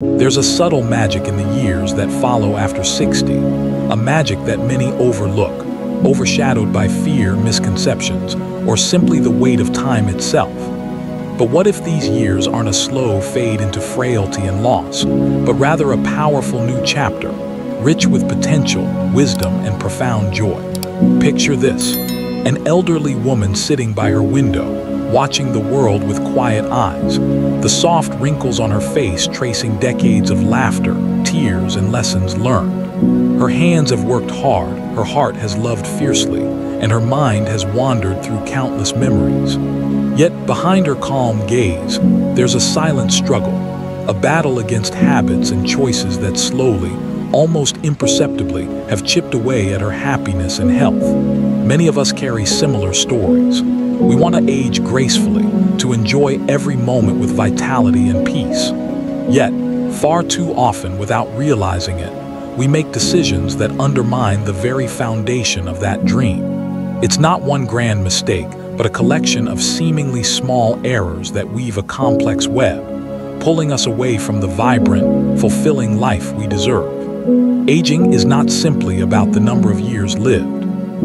There's a subtle magic in the years that follow after 60, a magic that many overlook, overshadowed by fear, misconceptions, or simply the weight of time itself. But what if these years aren't a slow fade into frailty and loss, but rather a powerful new chapter, rich with potential, wisdom, and profound joy? Picture this: an elderly woman sitting by her window, watching the world with quiet eyes, the soft wrinkles on her face tracing decades of laughter, tears, and lessons learned. Her hands have worked hard, her heart has loved fiercely, and her mind has wandered through countless memories. Yet behind her calm gaze, there's a silent struggle, a battle against habits and choices that slowly, almost imperceptibly, have chipped away at her happiness and health. Many of us carry similar stories. We want to age gracefully, to enjoy every moment with vitality and peace. Yet, far too often, without realizing it, we make decisions that undermine the very foundation of that dream. It's not one grand mistake, but a collection of seemingly small errors that weave a complex web, pulling us away from the vibrant, fulfilling life we deserve. Aging is not simply about the number of years lived.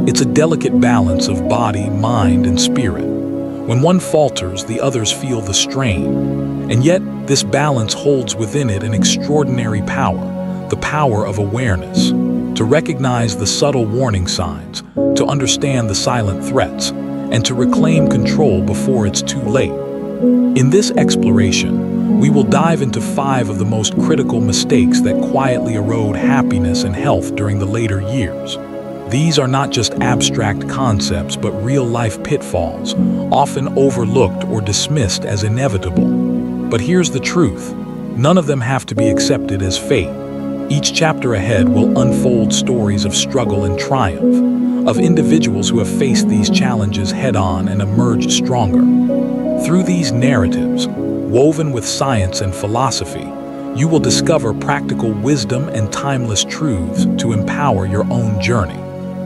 It's a delicate balance of body, mind, and spirit. When one falters, the others feel the strain. And yet, this balance holds within it an extraordinary power, the power of awareness, to recognize the subtle warning signs, to understand the silent threats, and to reclaim control before it's too late. In this exploration, we will dive into 5 of the most critical mistakes that quietly erode happiness and health during the later years. These are not just abstract concepts, but real-life pitfalls, often overlooked or dismissed as inevitable. But here's the truth: none of them have to be accepted as fate. Each chapter ahead will unfold stories of struggle and triumph, of individuals who have faced these challenges head-on and emerged stronger. Through these narratives, woven with science and philosophy, you will discover practical wisdom and timeless truths to empower your own journey.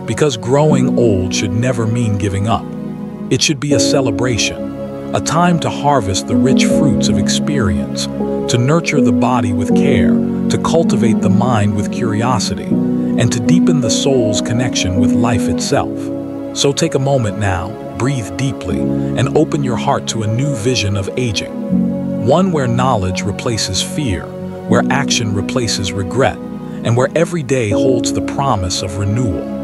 Because growing old should never mean giving up. It should be a celebration, a time to harvest the rich fruits of experience, to nurture the body with care, to cultivate the mind with curiosity, and to deepen the soul's connection with life itself. So take a moment now, breathe deeply, and open your heart to a new vision of aging. One where knowledge replaces fear, where action replaces regret, and where every day holds the promise of renewal.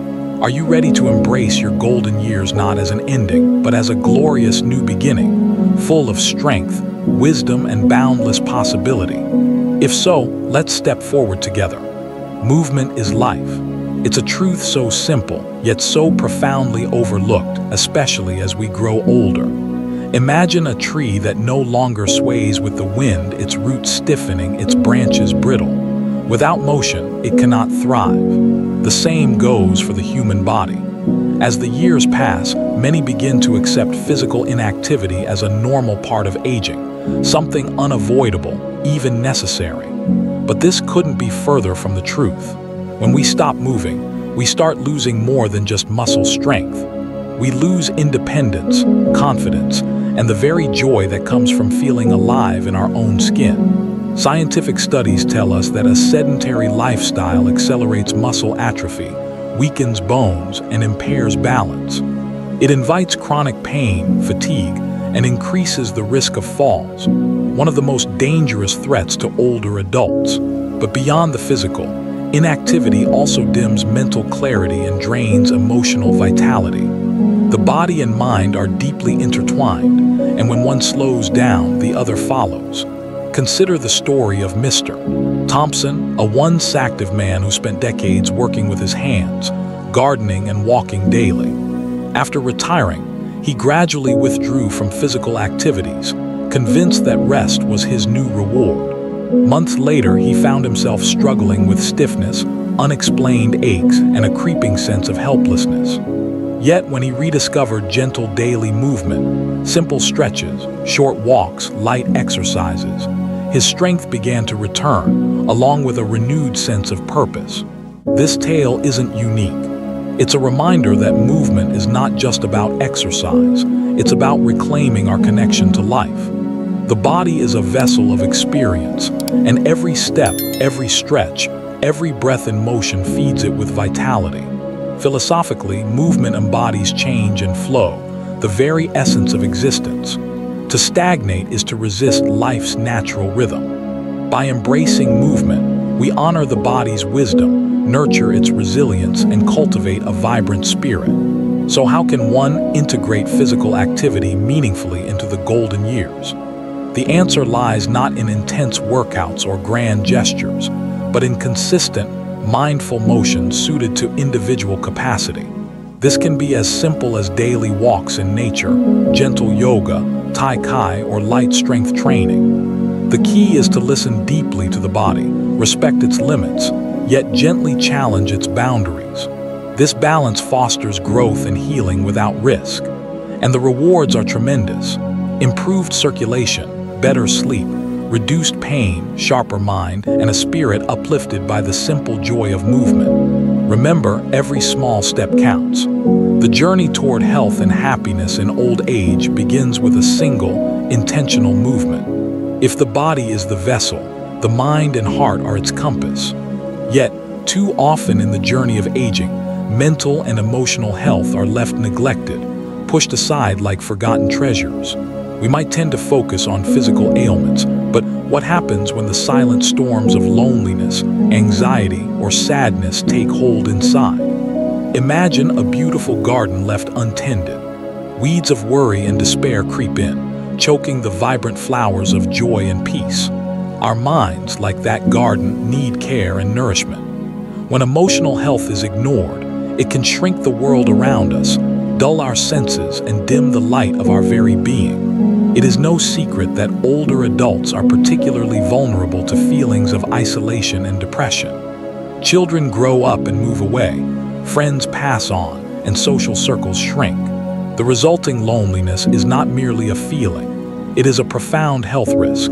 Are you ready to embrace your golden years not as an ending, but as a glorious new beginning, full of strength, wisdom, and boundless possibility? If so, let's step forward together. Movement is life. It's a truth so simple, yet so profoundly overlooked, especially as we grow older. Imagine a tree that no longer sways with the wind, its roots stiffening, its branches brittle. Without motion, it cannot thrive. The same goes for the human body. As the years pass, many begin to accept physical inactivity as a normal part of aging, something unavoidable, even necessary. But this couldn't be further from the truth. When we stop moving, we start losing more than just muscle strength. We lose independence, confidence, and the very joy that comes from feeling alive in our own skin. Scientific studies tell us that a sedentary lifestyle accelerates muscle atrophy, weakens bones, and impairs balance. It invites chronic pain, fatigue, and increases the risk of falls, one of the most dangerous threats to older adults. But beyond the physical, inactivity also dims mental clarity and drains emotional vitality. The body and mind are deeply intertwined, and when one slows down, the other follows. Consider the story of Mr. Thompson, a once active man who spent decades working with his hands, gardening and walking daily. After retiring, he gradually withdrew from physical activities, convinced that rest was his new reward. Months later, he found himself struggling with stiffness, unexplained aches, and a creeping sense of helplessness. Yet when he rediscovered gentle daily movement, simple stretches, short walks, light exercises, his strength began to return, along with a renewed sense of purpose. This tale isn't unique. It's a reminder that movement is not just about exercise, it's about reclaiming our connection to life. The body is a vessel of experience, and every step, every stretch, every breath and motion feeds it with vitality. Philosophically, movement embodies change and flow, the very essence of existence. To stagnate is to resist life's natural rhythm. By embracing movement, we honor the body's wisdom, nurture its resilience, and cultivate a vibrant spirit. So how can one integrate physical activity meaningfully into the golden years? The answer lies not in intense workouts or grand gestures, but in consistent, mindful motion suited to individual capacity. This can be as simple as daily walks in nature, gentle yoga, tai chi, or light strength training. The key is to listen deeply to the body, respect its limits, yet gently challenge its boundaries. This balance fosters growth and healing without risk, and the rewards are tremendous. Improved circulation, better sleep, reduced pain, sharper mind, and a spirit uplifted by the simple joy of movement. Remember, every small step counts. The journey toward health and happiness in old age begins with a single, intentional movement. If the body is the vessel, the mind and heart are its compass. Yet, too often in the journey of aging, mental and emotional health are left neglected, pushed aside like forgotten treasures. We might tend to focus on physical ailments, but what happens when the silent storms of loneliness, anxiety, or sadness take hold inside? Imagine a beautiful garden left untended. Weeds of worry and despair creep in, choking the vibrant flowers of joy and peace. Our minds, like that garden, need care and nourishment. When emotional health is ignored, it can shrink the world around us, dull our senses, and dim the light of our very being. It is no secret that older adults are particularly vulnerable to feelings of isolation and depression. Children grow up and move away, friends pass on, and social circles shrink. The resulting loneliness is not merely a feeling, it is a profound health risk.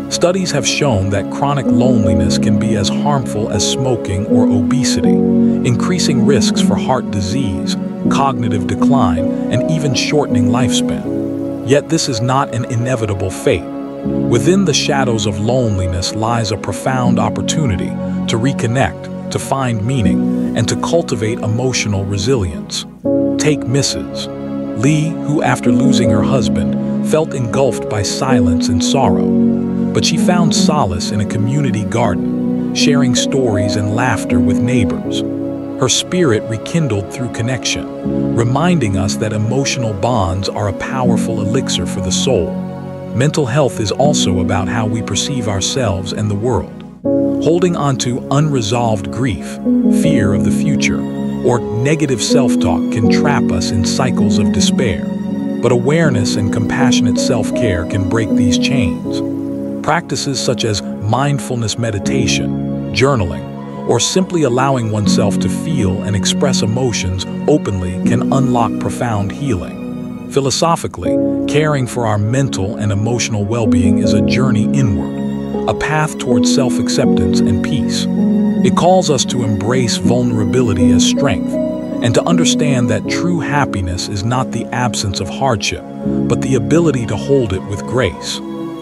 Studies have shown that chronic loneliness can be as harmful as smoking or obesity, increasing risks for heart disease, cognitive decline, and even shortening lifespan. Yet this is not an inevitable fate. Within the shadows of loneliness lies a profound opportunity to reconnect, to find meaning, and to cultivate emotional resilience. Take Mrs. Lee, who after losing her husband, felt engulfed by silence and sorrow. But she found solace in a community garden, sharing stories and laughter with neighbors. Her spirit rekindled through connection, reminding us that emotional bonds are a powerful elixir for the soul. Mental health is also about how we perceive ourselves and the world. Holding on to unresolved grief, fear of the future, or negative self-talk can trap us in cycles of despair. But awareness and compassionate self-care can break these chains. Practices such as mindfulness meditation, journaling, or simply allowing oneself to feel and express emotions openly can unlock profound healing. Philosophically, caring for our mental and emotional well-being is a journey inward, a path towards self-acceptance and peace. It calls us to embrace vulnerability as strength, and to understand that true happiness is not the absence of hardship, but the ability to hold it with grace.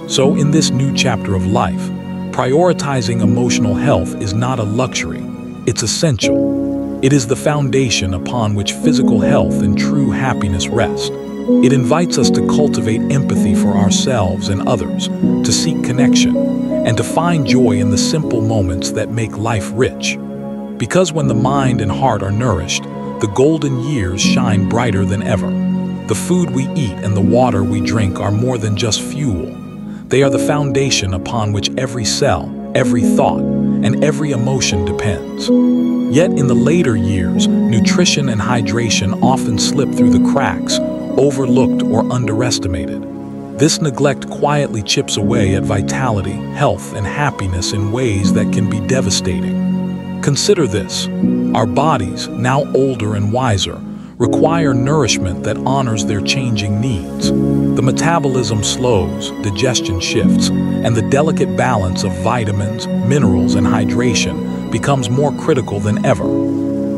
So in this new chapter of life, prioritizing emotional health is not a luxury, it's essential. It is the foundation upon which physical health and true happiness rest. It invites us to cultivate empathy for ourselves and others, to seek connection, and to find joy in the simple moments that make life rich. Because when the mind and heart are nourished, the golden years shine brighter than ever. The food we eat and the water we drink are more than just fuel. They are the foundation upon which every cell, every thought, and every emotion depends. Yet in the later years, nutrition and hydration often slip through the cracks, overlooked or underestimated. This neglect quietly chips away at vitality, health, and happiness in ways that can be devastating. Consider this: our bodies, now older and wiser, require nourishment that honors their changing needs. The metabolism slows, digestion shifts, and the delicate balance of vitamins, minerals, and hydration becomes more critical than ever.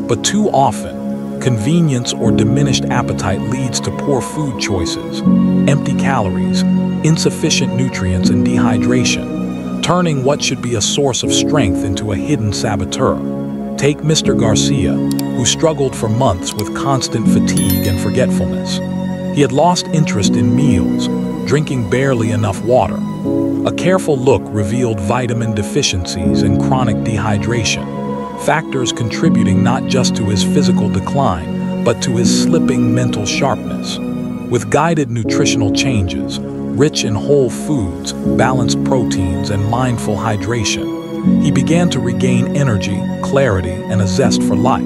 But too often, Convenience or diminished appetite leads to poor food choices, empty calories, insufficient nutrients, and dehydration, turning what should be a source of strength into a hidden saboteur. Take Mr. Garcia, who struggled for months with constant fatigue and forgetfulness. He had lost interest in meals, drinking barely enough water. A careful look revealed vitamin deficiencies and chronic dehydration, factors contributing not just to his physical decline, but to his slipping mental sharpness. With guided nutritional changes, rich in whole foods, balanced proteins, and mindful hydration, he began to regain energy, clarity, and a zest for life.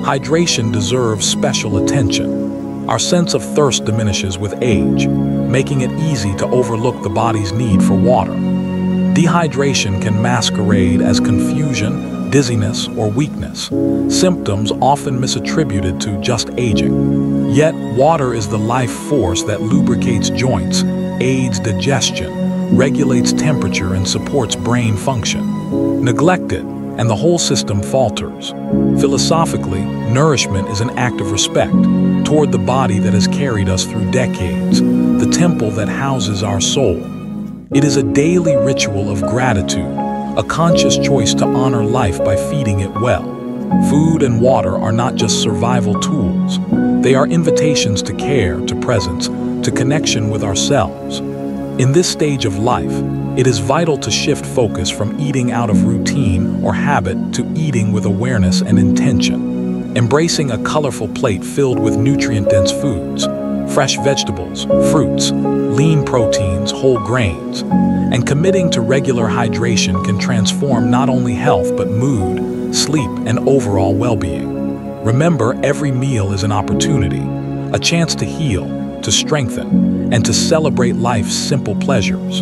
Hydration deserves special attention. Our sense of thirst diminishes with age, making it easy to overlook the body's need for water. Dehydration can masquerade as confusion, dizziness, or weakness, symptoms often misattributed to just aging. Yet, water is the life force that lubricates joints, aids digestion, regulates temperature, and supports brain function. Neglect it, and the whole system falters. Philosophically, nourishment is an act of respect toward the body that has carried us through decades, the temple that houses our soul. It is a daily ritual of gratitude, a conscious choice to honor life by feeding it well. Food and water are not just survival tools. They are invitations to care, to presence, to connection with ourselves. In this stage of life, it is vital to shift focus from eating out of routine or habit to eating with awareness and intention. Embracing a colorful plate filled with nutrient-dense foods, fresh vegetables, fruits, lean proteins, whole grains, and committing to regular hydration can transform not only health but mood, sleep, and overall well-being. Remember, every meal is an opportunity, a chance to heal, to strengthen, and to celebrate life's simple pleasures.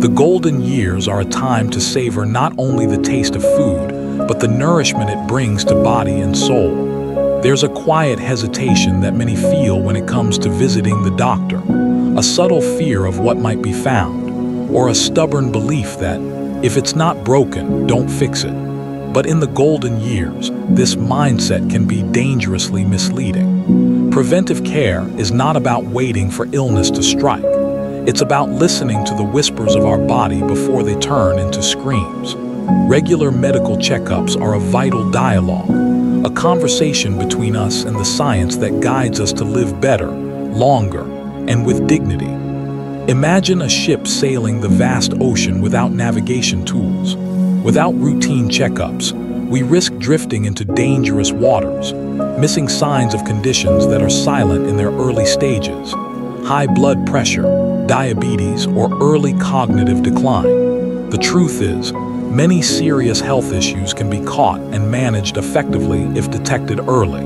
The golden years are a time to savor not only the taste of food, but the nourishment it brings to body and soul. There's a quiet hesitation that many feel when it comes to visiting the doctor, a subtle fear of what might be found, or a stubborn belief that, if it's not broken, don't fix it. But in the golden years, this mindset can be dangerously misleading. Preventive care is not about waiting for illness to strike. It's about listening to the whispers of our body before they turn into screams. Regular medical checkups are a vital dialogue, a conversation between us and the science that guides us to live better, longer, and with dignity. Imagine a ship sailing the vast ocean without navigation tools. Without routine checkups, we risk drifting into dangerous waters, missing signs of conditions that are silent in their early stages: high blood pressure, diabetes, or early cognitive decline. The truth is, many serious health issues can be caught and managed effectively if detected early.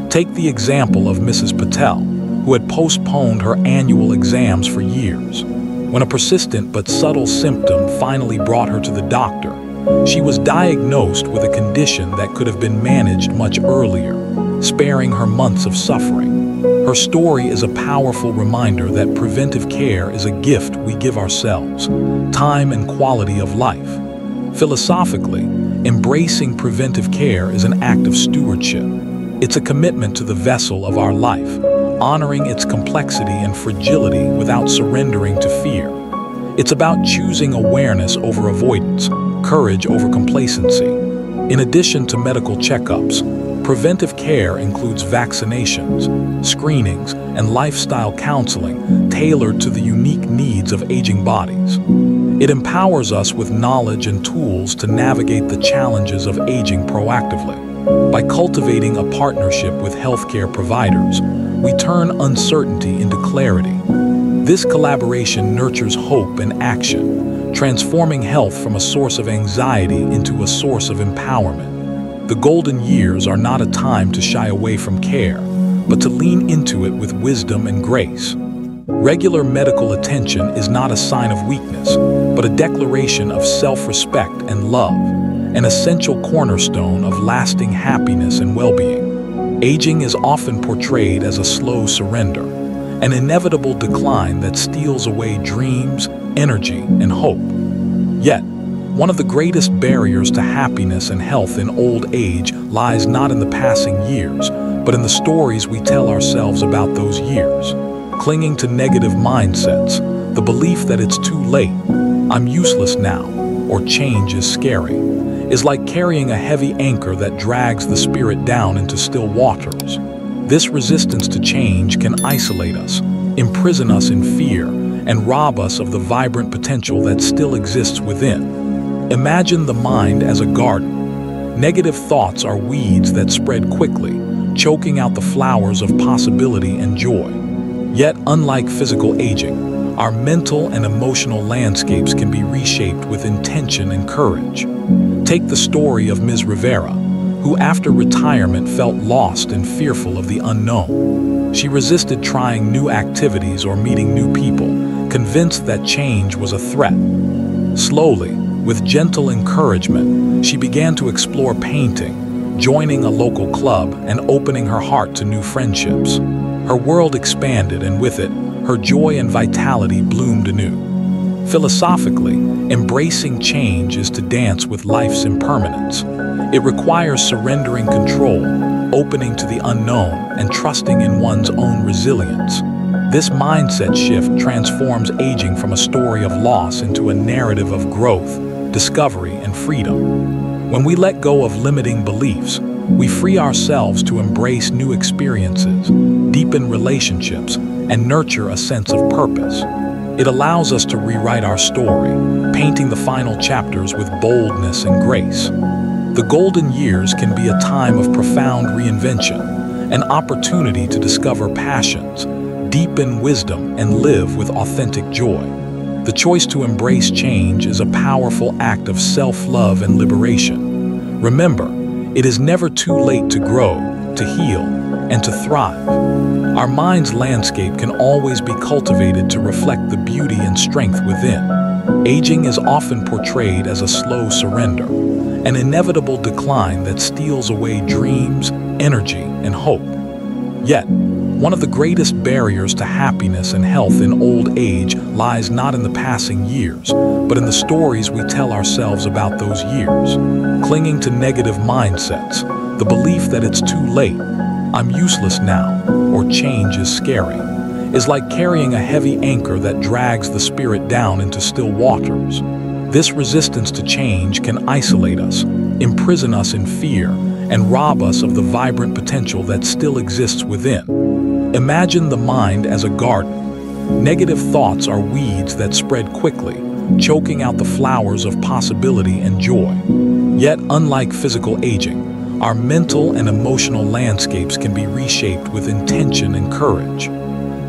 Take the example of Mrs. Patel, who had postponed her annual exams for years. When a persistent but subtle symptom finally brought her to the doctor, she was diagnosed with a condition that could have been managed much earlier, sparing her months of suffering. Her story is a powerful reminder that preventive care is a gift we give ourselves, time and quality of life. Philosophically, embracing preventive care is an act of stewardship. It's a commitment to the vessel of our life, honoring its complexity and fragility without surrendering to fear. It's about choosing awareness over avoidance, courage over complacency. In addition to medical checkups, preventive care includes vaccinations, screenings, and lifestyle counseling tailored to the unique needs of aging bodies. It empowers us with knowledge and tools to navigate the challenges of aging proactively. By cultivating a partnership with healthcare providers, we turn uncertainty into clarity. This collaboration nurtures hope and action, transforming health from a source of anxiety into a source of empowerment. The golden years are not a time to shy away from care, but to lean into it with wisdom and grace. Regular medical attention is not a sign of weakness, but a declaration of self-respect and love, an essential cornerstone of lasting happiness and well-being. Aging is often portrayed as a slow surrender, an inevitable decline that steals away dreams, energy, and hope. Yet, One of the greatest barriers to happiness and health in old age lies not in the passing years, but in the stories we tell ourselves about those years. Clinging to negative mindsets, the belief that it's too late, I'm useless now, or change is scary, is like carrying a heavy anchor that drags the spirit down into still waters. This resistance to change can isolate us, imprison us in fear, and rob us of the vibrant potential that still exists within. Imagine the mind as a garden. Negative thoughts are weeds that spread quickly, choking out the flowers of possibility and joy. Yet, unlike physical aging, our mental and emotional landscapes can be reshaped with intention and courage. Take the story of Ms. Rivera, who after retirement felt lost and fearful of the unknown. She resisted trying new activities or meeting new people, convinced that change was a threat. Slowly, with gentle encouragement, she began to explore painting, joining a local club and opening her heart to new friendships. Her world expanded, and with it, her joy and vitality bloomed anew. Philosophically, embracing change is to dance with life's impermanence. It requires surrendering control, opening to the unknown, and trusting in one's own resilience. This mindset shift transforms aging from a story of loss into a narrative of growth, discovery, and freedom. When we let go of limiting beliefs, we free ourselves to embrace new experiences, deepen relationships, and nurture a sense of purpose. It allows us to rewrite our story, painting the final chapters with boldness and grace. The golden years can be a time of profound reinvention, an opportunity to discover passions, deepen wisdom, and live with authentic joy. The choice to embrace change is a powerful act of self-love and liberation. Remember, it is never too late to grow, to heal, and to thrive. Our mind's landscape can always be cultivated to reflect the beauty and strength within. Aging is often portrayed as a slow surrender, an inevitable decline that steals away dreams, energy, and hope. Yet, one of the greatest barriers to happiness and health in old age lies not in the passing years, but in the stories we tell ourselves about those years. Clinging to negative mindsets, the belief that it's too late, I'm useless now, or change is scary, is like carrying a heavy anchor that drags the spirit down into still waters. This resistance to change can isolate us, imprison us in fear, and rob us of the vibrant potential that still exists within. Imagine the mind as a garden. Negative thoughts are weeds that spread quickly, choking out the flowers of possibility and joy. Yet, unlike physical aging, our mental and emotional landscapes can be reshaped with intention and courage.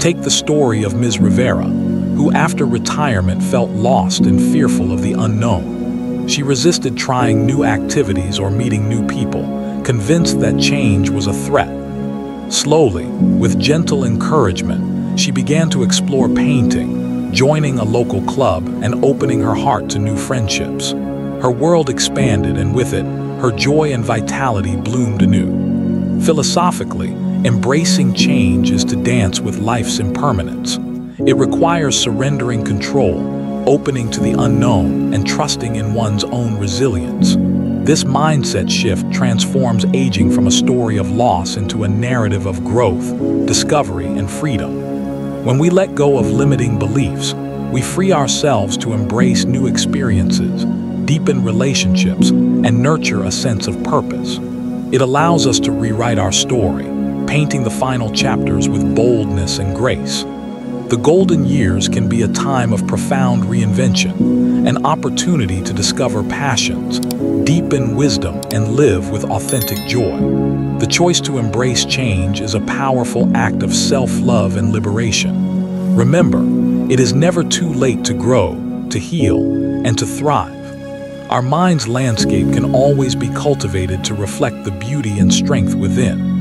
Take the story of Ms. Rivera, who after retirement felt lost and fearful of the unknown. She resisted trying new activities or meeting new people, convinced that change was a threat. Slowly, with gentle encouragement, she began to explore painting, joining a local club and opening her heart to new friendships. Her world expanded, and with it, her joy and vitality bloomed anew. Philosophically, embracing change is to dance with life's impermanence. It requires surrendering control, opening to the unknown, and trusting in one's own resilience. This mindset shift transforms aging from a story of loss into a narrative of growth, discovery, and freedom. When we let go of limiting beliefs, we free ourselves to embrace new experiences, deepen relationships, and nurture a sense of purpose. It allows us to rewrite our story, painting the final chapters with boldness and grace. The golden years can be a time of profound reinvention, an opportunity to discover passions, deepen wisdom, and live with authentic joy. The choice to embrace change is a powerful act of self-love and liberation. Remember, it is never too late to grow, to heal, and to thrive. Our mind's landscape can always be cultivated to reflect the beauty and strength within.